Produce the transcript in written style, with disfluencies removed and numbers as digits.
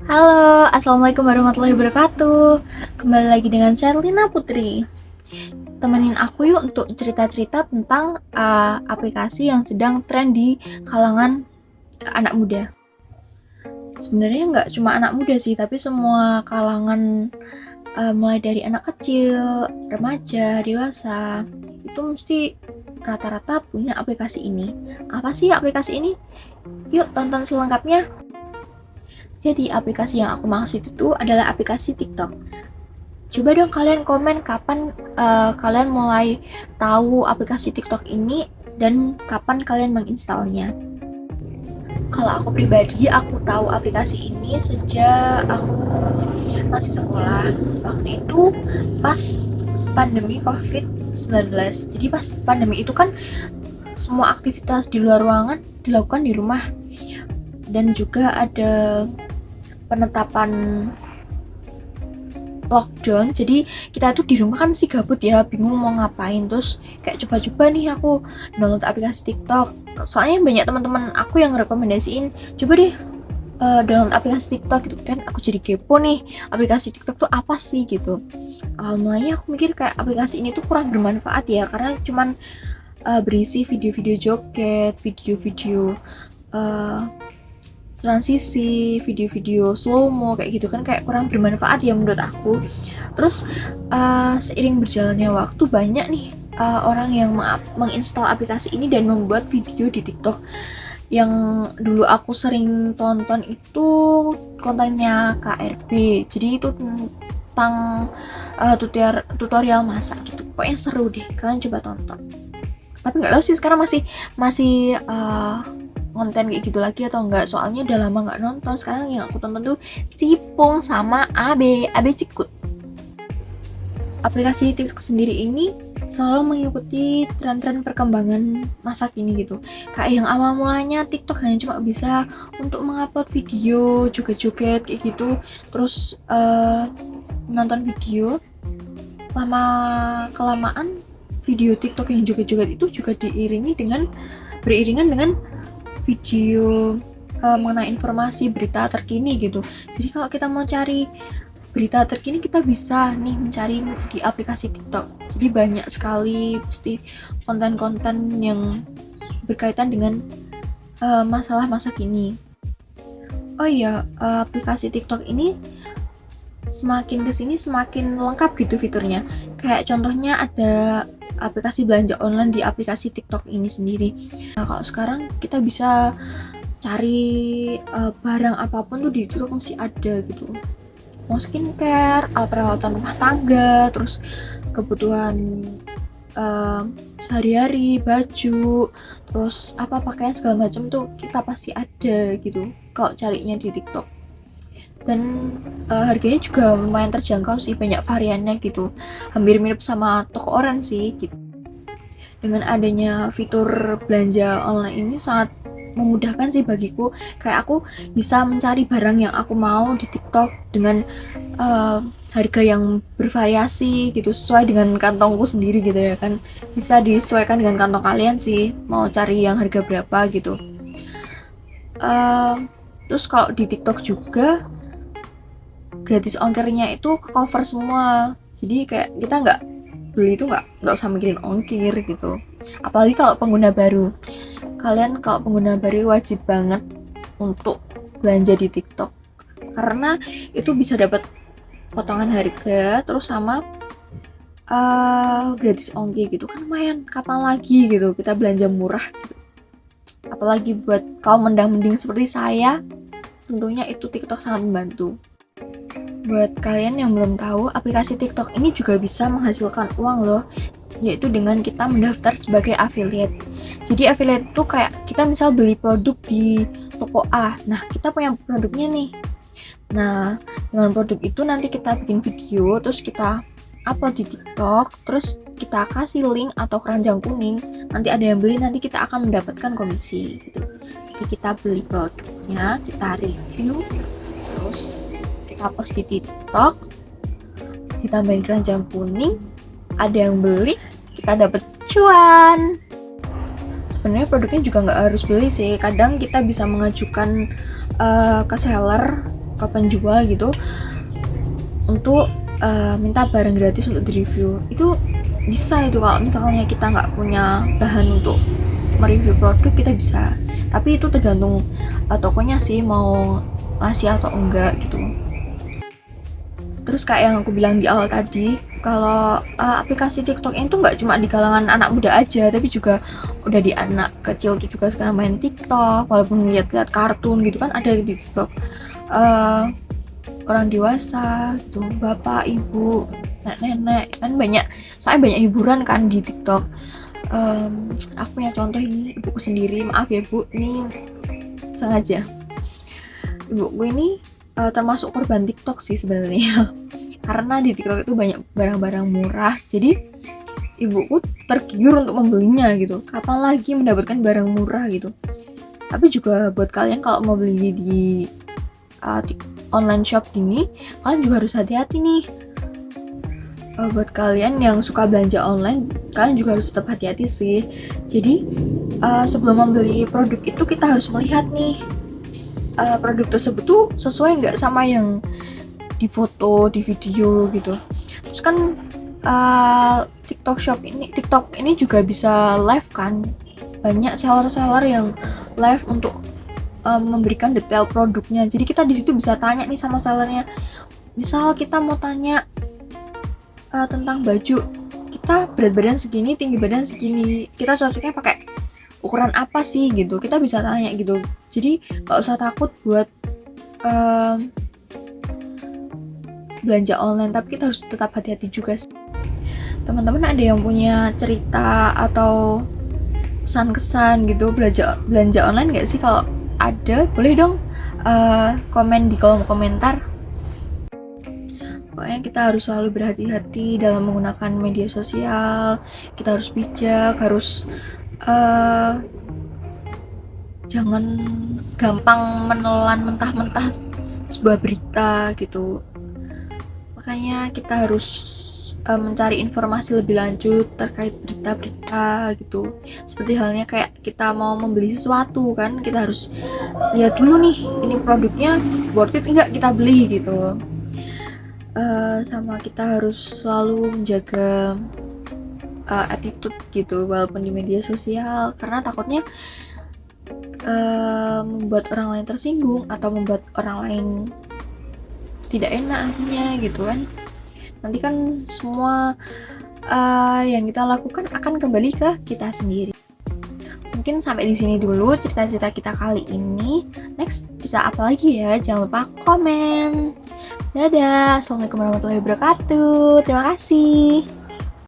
Halo, Assalamualaikum warahmatullahi wabarakatuh. Kembali lagi dengan Sherlina Putri. Temenin aku yuk untuk cerita-cerita tentang aplikasi yang sedang tren di kalangan anak muda. Sebenarnya nggak cuma anak muda sih, tapi semua kalangan, mulai dari anak kecil, remaja, dewasa, itu mesti rata-rata punya aplikasi ini. Apa sih aplikasi ini? Yuk tonton selengkapnya. Jadi aplikasi yang aku maksud itu adalah aplikasi TikTok. Coba dong kalian komen kapan kalian mulai tahu aplikasi TikTok ini dan kapan kalian menginstalnya. Kalau aku pribadi, aku tahu aplikasi ini sejak aku masih sekolah. Waktu itu pas pandemi COVID-19. Jadi pas pandemi itu kan semua aktivitas di luar ruangan dilakukan di rumah. Dan juga ada penetapan lockdown, jadi kita tuh di rumah kan sih gabut ya, bingung mau ngapain, terus kayak coba-coba nih aku download aplikasi TikTok. Soalnya banyak teman-teman aku yang rekomendasiin coba deh download aplikasi TikTok gitu, dan aku jadi kepo nih aplikasi TikTok tuh apa sih gitu. Awal mulanya aku mikir kayak aplikasi ini tuh kurang bermanfaat ya, karena cuman berisi video-video joget, video-video transisi, video-video slow-mo kayak gitu kan, kayak kurang bermanfaat ya menurut aku. Terus seiring berjalannya waktu banyak nih orang yang menginstal aplikasi ini dan membuat video di TikTok. Yang dulu aku sering tonton itu kontennya KRB, jadi itu tentang tutorial masak gitu. Pokoknya seru deh, kalian coba tonton. Tapi nggak tahu sih sekarang masih konten kayak gitu lagi atau enggak, soalnya udah lama nggak nonton. Sekarang yang aku tonton tuh Cipung sama AB Cikut. Aplikasi TikTok sendiri ini selalu mengikuti tren-tren perkembangan masa kini gitu. Kayak yang awal mulanya TikTok hanya cuma bisa untuk mengupload video joget-joget kayak gitu, terus menonton video. Lama kelamaan video TikTok yang joget-joget itu juga beriringan dengan video mengenai informasi berita terkini gitu. Jadi kalau kita mau cari berita terkini, kita bisa nih mencari di aplikasi TikTok. Jadi banyak sekali pasti konten-konten yang berkaitan dengan masalah masa kini. Oh iya, aplikasi TikTok ini semakin kesini semakin lengkap gitu fiturnya. Kayak contohnya ada aplikasi belanja online di aplikasi TikTok ini sendiri. Nah, kalau sekarang kita bisa cari barang apapun tuh di TikTok mesti ada gitu. Mau skincare, peralatan rumah tangga, terus kebutuhan sehari-hari, baju, terus pakaian segala macam tuh kita pasti ada gitu kalau carinya di TikTok. Dan harganya juga lumayan terjangkau sih, banyak variannya gitu, hampir mirip sama toko online sih gitu. Dengan adanya fitur belanja online ini sangat memudahkan sih bagiku, kayak aku bisa mencari barang yang aku mau di TikTok dengan harga yang bervariasi gitu, sesuai dengan kantongku sendiri gitu ya kan. Bisa disesuaikan dengan kantong kalian sih, mau cari yang harga berapa gitu. Terus kalau di TikTok juga gratis ongkirnya itu cover semua, jadi kayak kita nggak beli itu nggak usah mikirin ongkir gitu. Apalagi kalau pengguna baru, kalian kalau pengguna baru wajib banget untuk belanja di TikTok, karena itu bisa dapat potongan harga terus sama gratis ongkir gitu kan. Lumayan, kapan lagi gitu kita belanja murah gitu. Apalagi buat kaum mendang-mending seperti saya, tentunya itu TikTok sangat membantu. Buat kalian yang belum tahu, aplikasi TikTok ini juga bisa menghasilkan uang loh, yaitu dengan kita mendaftar sebagai affiliate. Jadi affiliate itu kayak kita misal beli produk di toko A, nah kita punya produknya nih. Nah, dengan produk itu nanti kita bikin video, terus kita upload di TikTok, terus kita kasih link atau keranjang kuning, nanti ada yang beli, nanti kita akan mendapatkan komisi gitu. Jadi kita beli produknya, kita review, terus kita post di TikTok, ditambahin keranjang kuning, ada yang beli, kita dapat cuan. Sebenarnya produknya juga nggak harus beli sih, kadang kita bisa mengajukan ke seller ke penjual gitu untuk minta barang gratis untuk di-review. Itu bisa itu kalau misalnya kita nggak punya bahan untuk mereview produk, kita bisa. Tapi itu tergantung tokonya sih mau ngasih atau enggak gitu. Terus kayak yang aku bilang di awal tadi, kalau aplikasi TikTok itu nggak cuma di kalangan anak muda aja, tapi juga udah di anak kecil tuh juga sekarang main TikTok, walaupun lihat-lihat kartun gitu kan ada di TikTok. Orang dewasa gitu, bapak, ibu, nenek kan banyak, soalnya banyak hiburan kan di TikTok. Aku punya contoh ini ibuku sendiri, maaf ya bu, ini sengaja. Ibuku ini termasuk korban TikTok sih sebenarnya. Karena di TikTok itu banyak barang-barang murah, jadi ibuku tergiur untuk membelinya gitu. Kapan lagi mendapatkan barang murah gitu. Tapi juga buat kalian kalau mau beli di online shop ini, kalian juga harus hati-hati nih. Buat kalian yang suka belanja online, kalian juga harus tetap hati-hati sih. Jadi sebelum membeli produk itu kita harus melihat nih produk tersebut tuh sesuai nggak sama yang di foto, di video gitu. Terus kan TikTok ini juga bisa live kan. Banyak seller-seller yang live untuk memberikan detail produknya. Jadi kita di situ bisa tanya nih sama sellernya. Misal kita mau tanya tentang baju, kita berat badan segini, tinggi badan segini, kita cocoknya pakai ukuran apa sih gitu. Kita bisa tanya gitu. Jadi nggak usah takut buat belanja online, tapi kita harus tetap hati-hati juga sih. Teman-teman ada yang punya cerita atau kesan-kesan gitu belanja online nggak sih? Kalau ada, boleh dong komen di kolom komentar. Pokoknya kita harus selalu berhati-hati dalam menggunakan media sosial. Kita harus bijak, harus jangan gampang menelan mentah-mentah sebuah berita gitu. Makanya kita harus mencari informasi lebih lanjut terkait berita-berita gitu. Seperti halnya kayak kita mau membeli sesuatu kan, kita harus lihat dulu nih, ini produknya worth it enggak kita beli gitu. Sama kita harus selalu menjaga attitude gitu walaupun di media sosial, karena takutnya membuat orang lain tersinggung atau membuat orang lain tidak enak hatinya gitu kan. Nanti kan semua yang kita lakukan akan kembali ke kita sendiri. Mungkin sampai di sini dulu cerita-cerita kita kali ini. Next cerita apa lagi ya? Jangan lupa komen. Dadah. Assalamualaikum warahmatullahi wabarakatuh. Terima kasih.